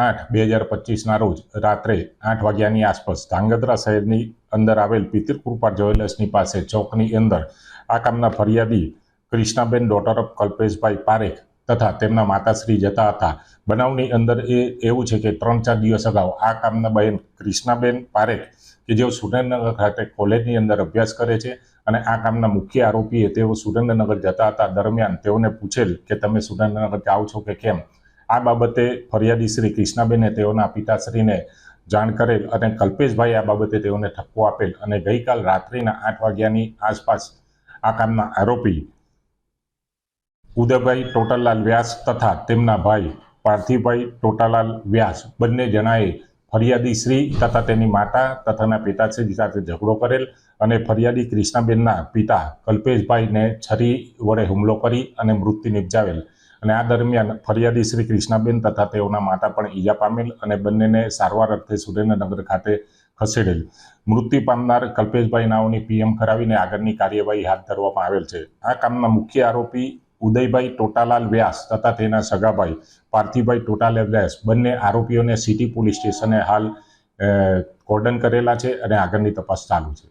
8/2025 રોજ રાત્રે 8 વાગ્યાની આસપાસ ધાંગધ્રા શહેરની અંદર આવેલ પિતૃકૃપા જ્વેલર્સની પાસે ચોકની અંદર આ કામના ફરિયાદી કૃષ્ણાબેન ડોટર ઓફ કલ્પેશભાઈ પારેખ તથા તેમના માતાશ્રી જતા હતા। બનાવની અંદર એવું છે કે 3-4 દિવસ અગાઉ આ કામના બહેન કૃષ્ણાબેન પારેખ કે જેઓ સુરેન્દ્રનગર ખાતે કોલેજની અંદર અભ્યાસ કરે છે અને આ કામના મુખ્ય આરોપીએ તેઓ સુરેન્દ્રનગર જતા હતા દરમિયાન તેઓને પૂછેલ કે તમે સુરેન્દ્રનગર જાઓ છો કે કેમ। આ બાબતે ફરિયાદી શ્રી કૃષ્ણાબેને તેઓના પિતાશ્રીને જાણ કરેલ અને કલ્પેશભાઈ આ બાબતે તેઓને ઠપકો આપેલ અને ગઈકાલ રાત્રિના 8 વાગ્યાની આસપાસ આ કામના આરોપી ઉદયભાઈ ટોટાલાલ વ્યાસ તથા તેમના ભાઈ પાર્થિવભાઈ ટોટાલાલ વ્યાસ બંને જણાએ ફરિયાદી શ્રી તથા તેની માતા તથા તેના પિતાશ્રી સાથે ઝઘડો કરેલ અને ફરિયાદી કૃષ્ણાબેનના પિતા કલ્પેશભાઈને છરી વડે હુમલો કરી અને મૃત્યુ નિપજાવેલ અને આ દરમિયાન ફરિયાદી શ્રી કૃષ્ણાબેન તથા તેઓના માતા પણ ઈજા પામેલ અને બંનેને સારવાર અર્થે સુરેન્દ્રનગર ખાતે ખસેડેલ। મૃત્યુ પામનાર કલ્પેશભાઈ નાઓની પીએમ કરાવીને આગળની કાર્યવાહી હાથ ધરવામાં આવેલ છે। આ કામના મુખ્ય આરોપી ઉદયભાઈ ટોટાલાલ વ્યાસ તથા તેના સગાભાઈ પાર્થિવભાઈ ટોટાલાલ વ્યાસ બંને આરોપીઓને સિટી પોલીસ સ્ટેશને હાલ કોર્ડન કરેલા છે અને આગળની તપાસ ચાલુ છે।